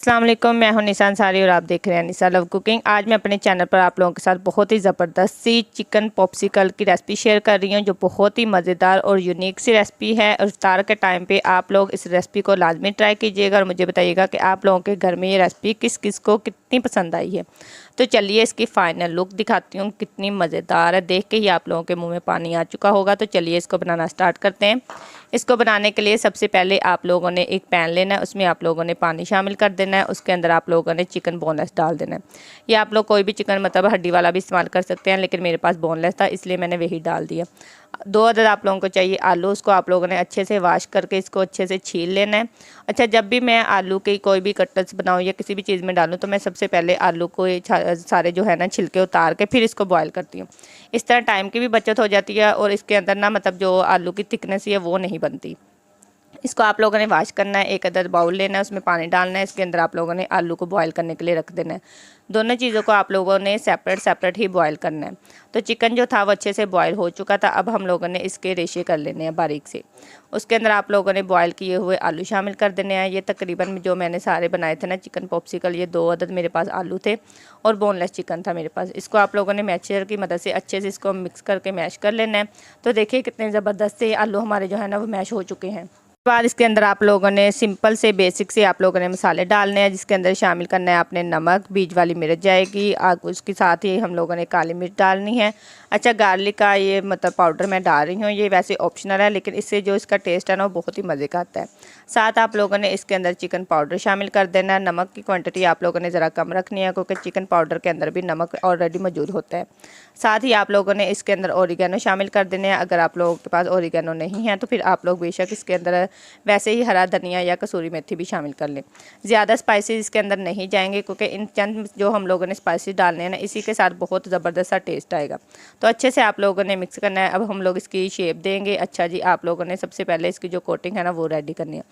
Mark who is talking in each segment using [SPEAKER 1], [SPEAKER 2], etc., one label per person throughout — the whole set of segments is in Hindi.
[SPEAKER 1] अस्सलाम वालेकुम, मैं हूं निशान सारी और आप देख रहे हैं निशा लव कुकिंग। आज मैं अपने चैनल पर आप लोगों के साथ बहुत ही ज़बरदस्त सी चिकन पॉप्सिकल की रेसिपी शेयर कर रही हूं, जो बहुत ही मज़ेदार और यूनिक सी रेसिपी है। और इफ्तार के टाइम पे आप लोग इस रेसिपी को लाजमी ट्राई कीजिएगा और मुझे बताइएगा कि आप लोगों के घर में ये रेसिपी किस किस को कितनी पसंद आई है। तो चलिए इसकी फ़ाइनल लुक दिखाती हूँ, कितनी मज़ेदार है। देख के ही आप लोगों के मुँह में पानी आ चुका होगा। तो चलिए इसको बनाना स्टार्ट करते हैं। इसको बनाने के लिए सबसे पहले आप लोगों ने एक पैन लेना है, उसमें आप लोगों ने पानी शामिल कर देना है। उसके अंदर आप लोगों ने चिकन बोनलेस डाल देना है। या आप लोग कोई भी चिकन मतलब हड्डी वाला भी इस्तेमाल कर सकते हैं, लेकिन मेरे पास बोनलेस था इसलिए मैंने वही डाल दिया। 2 अदद आप लोगों को चाहिए आलू, उसको आप लोगों ने अच्छे से वॉश करके इसको अच्छे से छील लेना है। अच्छा, जब भी मैं आलू के कोई भी कटल्स बनाऊँ या किसी भी चीज़ में डालूँ तो मैं सबसे पहले आलू को सारे जो है ना छिलके उतार के फिर इसको बॉयल करती हूँ। इस तरह टाइम की भी बचत हो जाती है और इसके अंदर ना मतलब जो आलू की थिकनेस है वो नहीं बनती। इसको आप लोगों ने वॉश करना है। एक अदद बाउल लेना है, उसमें पानी डालना है। इसके अंदर आप लोगों ने आलू को बॉयल करने के लिए रख देना है। दोनों चीज़ों को आप लोगों ने सेपरेट ही बॉयल करना है। तो चिकन जो था वो अच्छे से बॉयल हो चुका था। अब हम लोगों ने इसके रेशे कर लेने हैं बारीक से। उसके अंदर आप लोगों ने बॉयल किए हुए आलू शामिल कर देने हैं। ये तकरीबन जो मैंने सारे बनाए थे ना चिकन पॉप्सिकल, ये 2 अदद मेरे पास आलू थे और बोनलेस चिकन था मेरे पास। इसको आप लोगों ने मैशर की मदद से अच्छे से इसको मिक्स करके मैश कर लेना है। तो देखिए कितने ज़बरदस्त से आलू हमारे जो है ना वो मैश हो चुके हैं। बाद इसके अंदर आप लोगों ने सिंपल से बेसिक से आप लोगों ने मसाले डालने हैं, जिसके अंदर शामिल करना है आपने नमक, बीज वाली मिर्च जाएगी, उसके साथ ही हम लोगों ने काली मिर्च डालनी है। अच्छा, गार्लिक का ये मतलब पाउडर मैं डाल रही हूँ, ये वैसे ऑप्शनल है लेकिन इससे जो इसका टेस्ट है ना वो बहुत ही मज़े का आता है। साथ आप लोगों ने इसके अंदर चिकन पाउडर शामिल कर देना है। नमक की क्वांटिटी आप लोगों ने ज़रा कम रखनी है क्योंकि चिकन पाउडर के अंदर भी नमक ऑलरेडी मौजूद होता है। साथ ही आप लोगों ने इसके अंदर ओरिगेनो शामिल कर देने हैं। अगर आप लोगों के पास ओरिगेनो नहीं है तो फिर आप लोग बेशक इसके अंदर वैसे ही हरा धनिया या कसूरी मेथी भी शामिल कर लें। ज़्यादा स्पाइसेस इसके अंदर नहीं जाएंगे क्योंकि इन चंद जो हम लोगों ने स्पाइसेस डालने हैं ना इसी के साथ बहुत ज़बरदस्त सा टेस्ट आएगा। तो अच्छे से आप लोगों ने मिक्स करना है। अब हम लोग इसकी शेप देंगे। अच्छा जी, आप लोगों ने सबसे पहले इसकी जो कोटिंग है ना वो रेडी करनी है।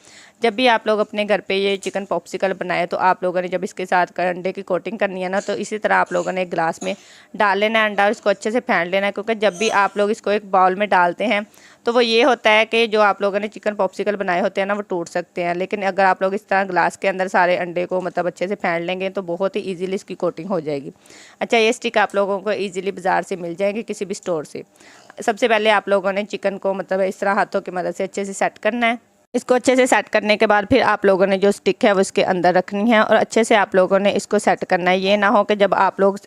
[SPEAKER 1] जब भी आप लोग अपने घर पे ये चिकन पॉप्सिकल बनाए तो आप लोगों ने जब इसके साथ अंडे की कोटिंग करनी है ना तो इसी तरह आप लोगों ने एक गिलास में डाल लेना है अंडा, इसको अच्छे से फेंट लेना है। क्योंकि जब भी आप लोग इसको एक बाउल में डालते हैं तो वो ये होता है कि जो आप लोगों ने चिकन पॉप्सिकल बनाए होते हैं ना वो टूट सकते हैं। लेकिन अगर आप लोग इस तरह ग्लास के अंदर सारे अंडे को मतलब अच्छे से फेंट लेंगे तो बहुत ही इजीली इसकी कोटिंग हो जाएगी। अच्छा, ये स्टिक आप लोगों को इजीली बाज़ार से मिल जाएगी किसी भी स्टोर से। सबसे पहले आप लोगों ने चिकन को मतलब इस तरह हाथों की मदद से अच्छे से सेट करना है। इसको अच्छे से सेट करने के बाद फिर आप लोगों ने जो स्टिक है वो इसके अंदर रखनी है और अच्छे से आप लोगों ने इसको सेट करना है। ये ना हो कि जब आप लोग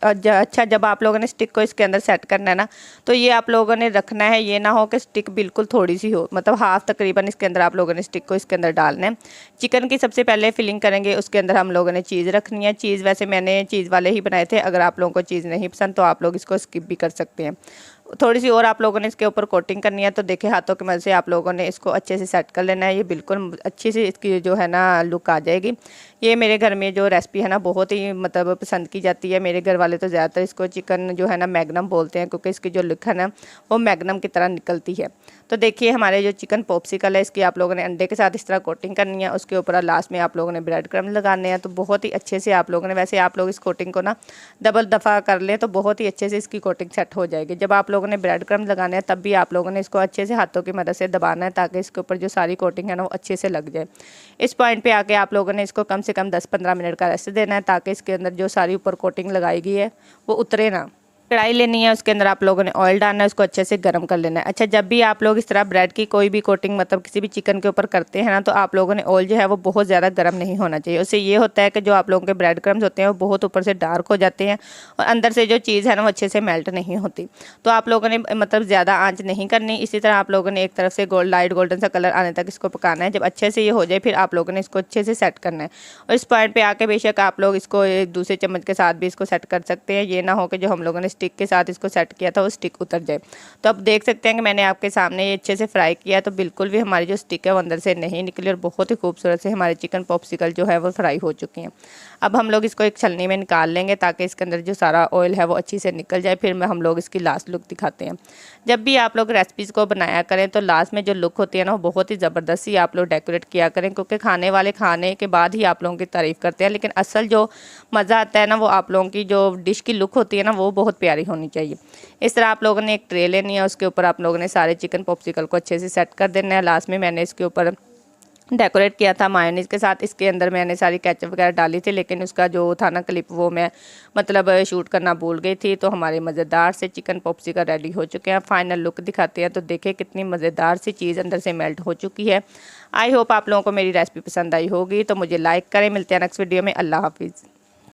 [SPEAKER 1] जब आप लोगों ने स्टिक को इसके अंदर सेट करना है ना तो ये आप लोगों ने रखना है, ये ना हो कि स्टिक बिल्कुल थोड़ी सी हो, मतलब हाफ तकरीबन इसके अंदर आप लोगों ने स्टिक को इसके अंदर डालना है। चिकन की सबसे पहले फिलिंग करेंगे, उसके अंदर हम लोगों ने चीज़ रखनी है। चीज़ वैसे मैंने चीज़ वाले ही बनाए थे, अगर आप लोगों को चीज़ नहीं पसंद तो आप लोग इसको स्किप भी कर सकते हैं। थोड़ी सी और आप लोगों ने इसके ऊपर कोटिंग करनी है। तो देखिए हाथों की मदद से आप लोगों ने इसको अच्छे से सेट कर लेना है। ये बिल्कुल अच्छी सी इसकी जो है ना लुक आ जाएगी। ये मेरे घर में जो रेसिपी है ना बहुत ही मतलब पसंद की जाती है। मेरे घर वाले तो ज़्यादातर इसको चिकन जो है ना मैग्नम बोलते हैं क्योंकि इसकी जो लुक है ना वो मैग्नम की तरह निकलती है। तो देखिए हमारे जो चिकन पॉप्सिकल है इसकी आप लोगों ने अंडे के साथ इस तरह कोटिंग करनी है। उसके ऊपर लास्ट में आप लोगों ने ब्रेड क्रम्ब लगाने हैं। तो बहुत ही अच्छे से आप लोगों ने, वैसे आप लोग इस कोटिंग को ना डबल दफ़ा कर लें तो बहुत ही अच्छे से इसकी कोटिंग सेट हो जाएगी। जब आप लोगों ने ब्रेड क्रम्ब लगाने हैं तब भी आप लोगों ने इसको अच्छे से हाथों की मदद से दबाना है ताकि इसके ऊपर जो सारी कोटिंग है ना वो अच्छे से लग जाए। इस पॉइंट पे आके आप लोगों ने इसको कम से कम 10-15 मिनट का रेस्ट देना है ताकि इसके अंदर जो सारी ऊपर कोटिंग लगाई गई है वो उतरे ना। कढ़ाई लेनी है, उसके अंदर आप लोगों ने ऑयल डालना है, उसको अच्छे से गर्म कर लेना है। अच्छा, जब भी आप लोग इस तरह ब्रेड की कोई भी कोटिंग मतलब किसी भी चिकन के ऊपर करते हैं ना तो आप लोगों ने ऑयल जो है वो बहुत ज़्यादा गर्म नहीं होना चाहिए। उससे ये होता है कि जो आप लोगों के ब्रेड क्रम्स होते हैं वो बहुत ऊपर से डार्क हो जाते हैं और अंदर से जो चीज़ है ना वो अच्छे से मेल्ट नहीं होती। तो आप लोगों ने मतलब ज़्यादा आँच नहीं करनी। इसी तरह आप लोगों ने एक तरफ से लाइट गोल्डन सा कलर आने तक इसको पकाना है। जब अच्छे से ये हो जाए फिर आप लोगों ने इसको अच्छे से सेट करना है। और इस पॉइंट पर आके बेशक आप लोग इसको एक दूसरे चम्मच के साथ भी इसको सेट कर सकते हैं। ये ना हो कि जो हम लोगों ने स्टिक के साथ इसको सेट किया था वो स्टिक उतर जाए। तो अब देख सकते हैं कि मैंने आपके सामने ये अच्छे से फ्राई किया तो बिल्कुल भी हमारी जो स्टिक है वो अंदर से नहीं निकली और बहुत ही खूबसूरत से हमारे चिकन पॉप्सिकल जो है वो फ्राई हो चुकी हैं। अब हम लोग इसको एक छलनी में निकाल लेंगे ताकि इसके अंदर जो सारा ऑयल है वो अच्छी से निकल जाए। फिर हम लोग इसकी लास्ट लुक दिखाते हैं। जब भी आप लोग रेसिपीज़ को बनाया करें तो लास्ट में जो लुक होती है ना वो बहुत ही ज़बरदस्त सी आप लोग डेकोरेट किया करें क्योंकि खाने वाले खाने के बाद ही आप लोगों की तारीफ़ करते हैं, लेकिन असल जो मज़ा आता है ना वो आप लोगों की जो डिश की लुक होती है ना वो बहुत प्यारी होनी चाहिए। इस तरह आप लोगों ने एक ट्रे लेनी है, उसके ऊपर आप लोगों ने सारे चिकन पॉप्सिकल को अच्छे से सेट कर देना है। लास्ट में मैंने इसके ऊपर डेकोरेट किया था मायोनीज़ के साथ। इसके अंदर मैंने सारी केचप वगैरह डाली थी, लेकिन उसका जो था ना क्लिप वो मैं मतलब शूट करना भूल गई थी। तो हमारे मज़ेदार से चिकन पॉप्सिकल रेडी हो चुके हैं। फाइनल लुक दिखाते हैं तो देखें कितनी मज़ेदार सी चीज़ अंदर से मेल्ट हो चुकी है। आई होप आप लोगों को मेरी रेसिपी पसंद आई होगी। तो मुझे लाइक करें। मिलते हैं नेक्स्ट वीडियो में। अल्लाह हाफिज़।